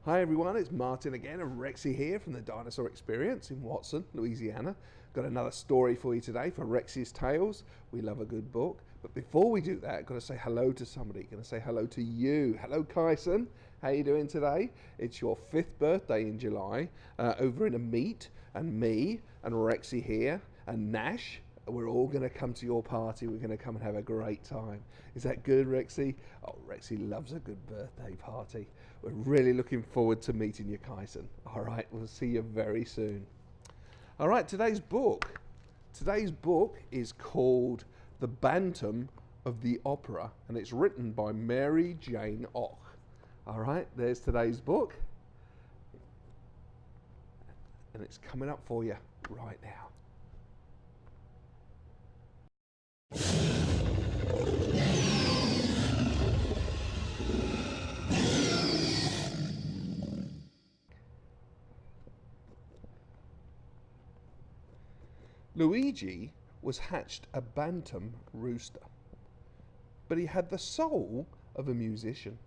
Hi everyone, it's Martin again and Rexi here from the Dinosaur Experience in Watson, Louisiana. Got another story for you today for Rexi's Tales. We love a good book. But before we do that, I've got to say hello to somebody. Going to say hello to you. Hello Kyson, how you doing today? It's your 5th birthday in July over in a meet, and me and Rexi here and Nash. We're all going to come to your party. We're going to come and have a great time. Is that good, Rexi? Oh, Rexi loves a good birthday party. We're really looking forward to meeting you, Kyson. All right, we'll see you very soon. All right, today's book is called The Bantam of the Opera, and it's written by Mary Jane Och. All right, there's today's book, and it's coming up for you right now. Luigi was hatched a bantam rooster, but he had the soul of a musician.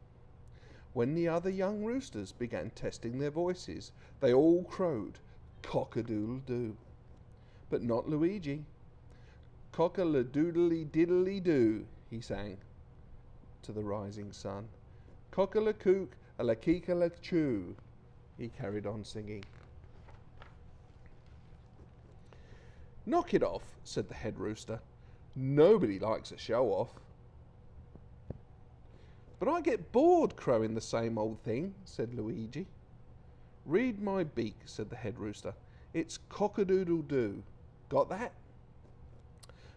When the other young roosters began testing their voices, they all crowed cock-a-doodle-doo. But not Luigi. Cock-a-la-doodly-diddly-doo, he sang to the rising sun. Cock-a-la-cook, a-la-keek-a-la-choo, he carried on singing. Knock it off, said the head rooster. Nobody likes a show-off. But I get bored crowing the same old thing, said Luigi. Read my beak, said the head rooster. It's cock-a-doodle-doo. Got that?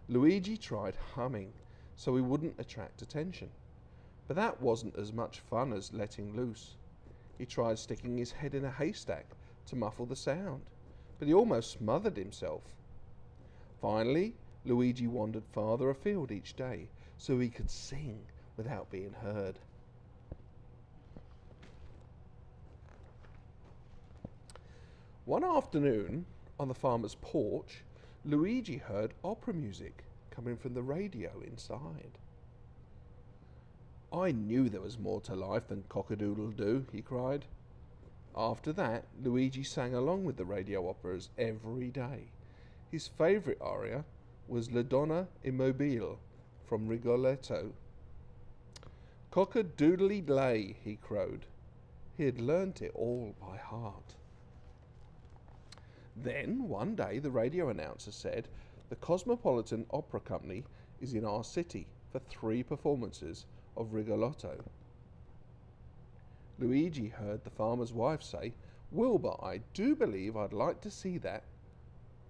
Luigi tried humming so he wouldn't attract attention, but that wasn't as much fun as letting loose. He tried sticking his head in a haystack to muffle the sound, but he almost smothered himself. Finally, Luigi wandered farther afield each day so he could sing without being heard. One afternoon, on the farmer's porch, Luigi heard opera music coming from the radio inside. I knew there was more to life than cock-a-doodle-doo, he cried. After that, Luigi sang along with the radio operas every day. His favourite aria was La Donna Immobile from Rigoletto. Cock-a-doodly-lay, he crowed. He had learnt it all by heart. Then, one day, the radio announcer said, the Cosmopolitan Opera Company is in our city for 3 performances of Rigoletto. Luigi heard the farmer's wife say, Wilbur, I do believe I'd like to see that.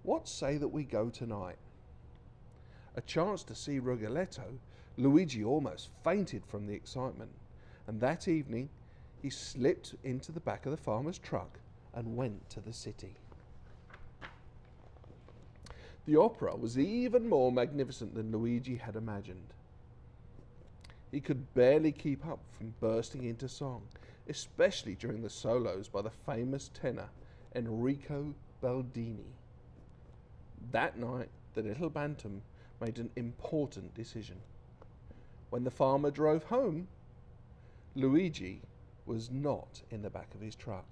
What say that we go tonight? A chance to see Rigoletto, Luigi almost fainted from the excitement, and that evening he slipped into the back of the farmer's truck and went to the city. The opera was even more magnificent than Luigi had imagined. He could barely keep up from bursting into song, especially during the solos by the famous tenor Enrico Baldini. That night, the little bantam made an important decision. When the farmer drove home, Luigi was not in the back of his truck.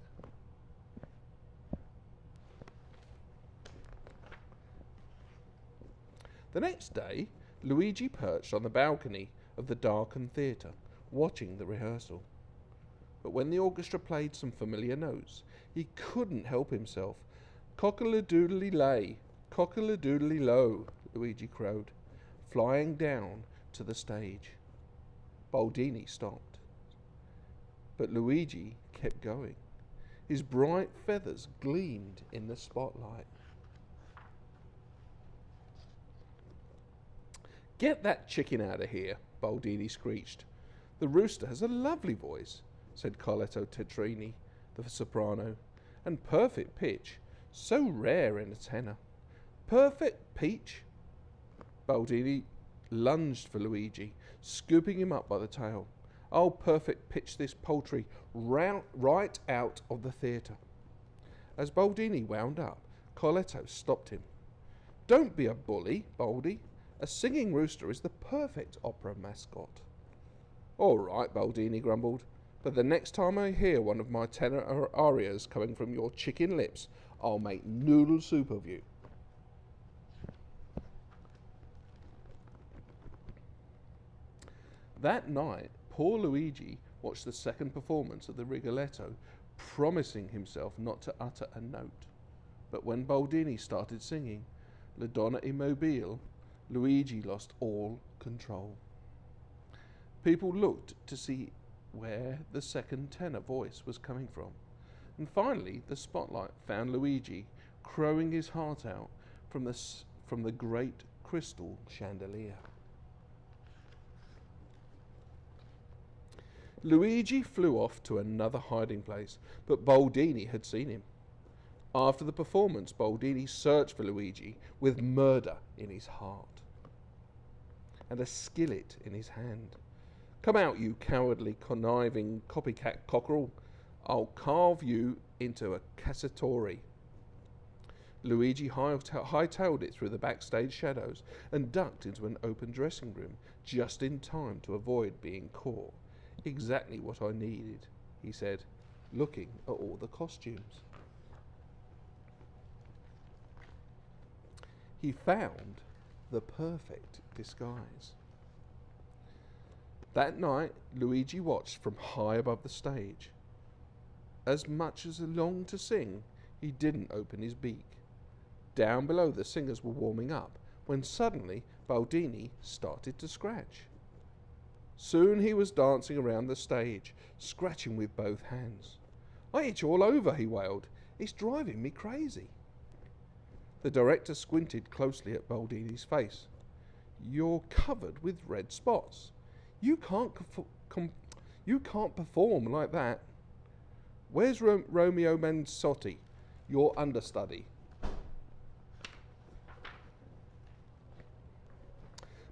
The next day, Luigi perched on the balcony of the darkened theatre, watching the rehearsal. But when the orchestra played some familiar notes, he couldn't help himself. Cock-a-la-doodly-lay, cock-a-la-doodly-low, Luigi crowed, flying down to the stage. Baldini stopped. But Luigi kept going. His bright feathers gleamed in the spotlight. Get that chicken out of here, Baldini screeched. The rooster has a lovely voice, said Carletto Tetrini, the soprano, and perfect pitch, so rare in a tenor. Perfect pitch? Baldini lunged for Luigi, scooping him up by the tail. I'll perfect pitch this poultry right out of the theatre. As Baldini wound up, Carletto stopped him. Don't be a bully, Baldy. A singing rooster is the perfect opera mascot. All right, Baldini grumbled, But the next time I hear one of my tenor arias coming from your chicken lips, I'll make noodle soup of you. That night, poor Luigi watched the second performance of the Rigoletto, promising himself not to utter a note. But when Baldini started singing La Donna Immobile, Luigi lost all control. People looked to see where the second tenor voice was coming from, and finally the spotlight found Luigi crowing his heart out from the great crystal chandelier. Luigi flew off to another hiding place, but Baldini had seen him. After the performance, Baldini searched for Luigi with murder in his heart and a skillet in his hand. Come out, you cowardly, conniving copycat cockerel. I'll carve you into a cacciatore. Luigi hightailed it through the backstage shadows and ducked into an open dressing room just in time to avoid being caught. Exactly what I needed, he said, looking at all the costumes. He found the perfect disguise. That night, Luigi watched from high above the stage. As much as he longed to sing, he didn't open his beak. Down below, the singers were warming up, when suddenly Baldini started to scratch. Soon he was dancing around the stage, scratching with both hands. I itch all over, he wailed. It's driving me crazy. The director squinted closely at Baldini's face. You're covered with red spots. You can't perform like that. Where's Romeo Manzotti, your understudy?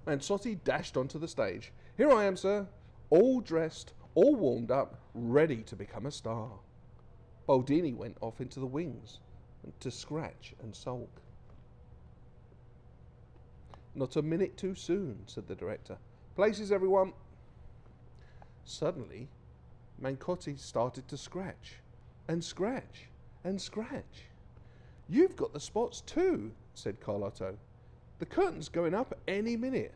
Manzotti dashed onto the stage. Here I am, sir, all dressed, all warmed up, ready to become a star. Baldini went off into the wings to scratch and sulk. Not a minute too soon, said the director. Places, everyone. Suddenly, Mancotti started to scratch and scratch and scratch. You've got the spots too, said Carlotto. The curtain's going up any minute,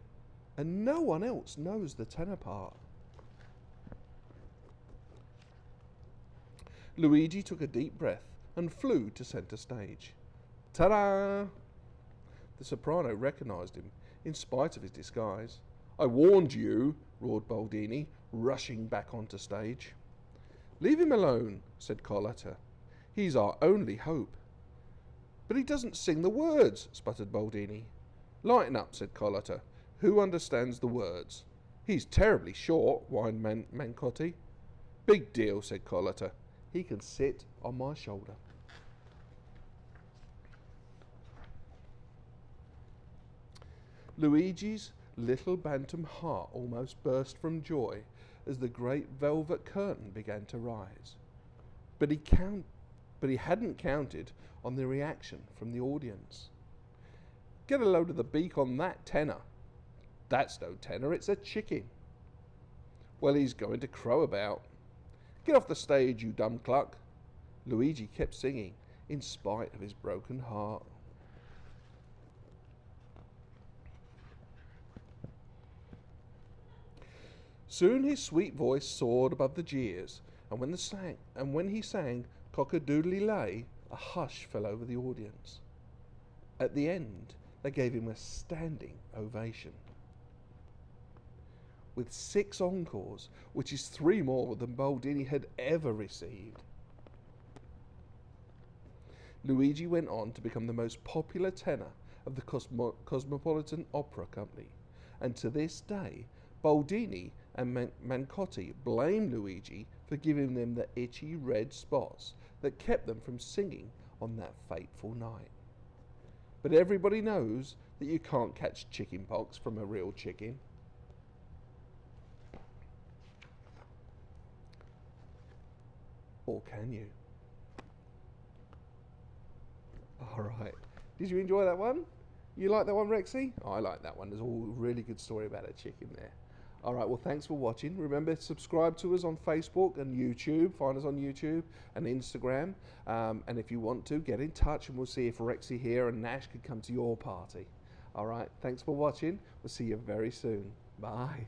and no one else knows the tenor part. Luigi took a deep breath and flew to centre stage. Ta-da! The soprano recognised him, in spite of his disguise. I warned you, roared Baldini, rushing back onto stage. Leave him alone, said Carlotta. He's our only hope. But he doesn't sing the words, sputtered Baldini. Lighten up, said Carlotta. Who understands the words? He's terribly short, whined Mancotti. Big deal, said Carlotta. He can sit on my shoulder. Luigi's little bantam heart almost burst from joy as the great velvet curtain began to rise. But he hadn't counted on the reaction from the audience. Get a load of the beak on that tenor. That's no tenor, it's a chicken. Well, he's going to crow about. Get off the stage, you dumb cluck. Luigi kept singing, in spite of his broken heart. Soon his sweet voice soared above the jeers, and when he sang Cock-a-doodle-lay, a hush fell over the audience. At the end, they gave him a standing ovation. With 6 encores, which is 3 more than Baldini had ever received. Luigi went on to become the most popular tenor of the Cosmopolitan Opera Company, and to this day, Baldini and Mancotti blame Luigi for giving them the itchy red spots that kept them from singing on that fateful night. But everybody knows that you can't catch chicken pox from a real chicken. Or can you? Alright. Did you enjoy that one? You like that one, Rexy? Oh, I like that one. There's a really good story about a chicken there. All right, well, thanks for watching. Remember, subscribe to us on Facebook and YouTube. Find us on YouTube and Instagram. And if you want to, get in touch and we'll see if Rexi here and Nash could come to your party. All right, thanks for watching. We'll see you very soon. Bye.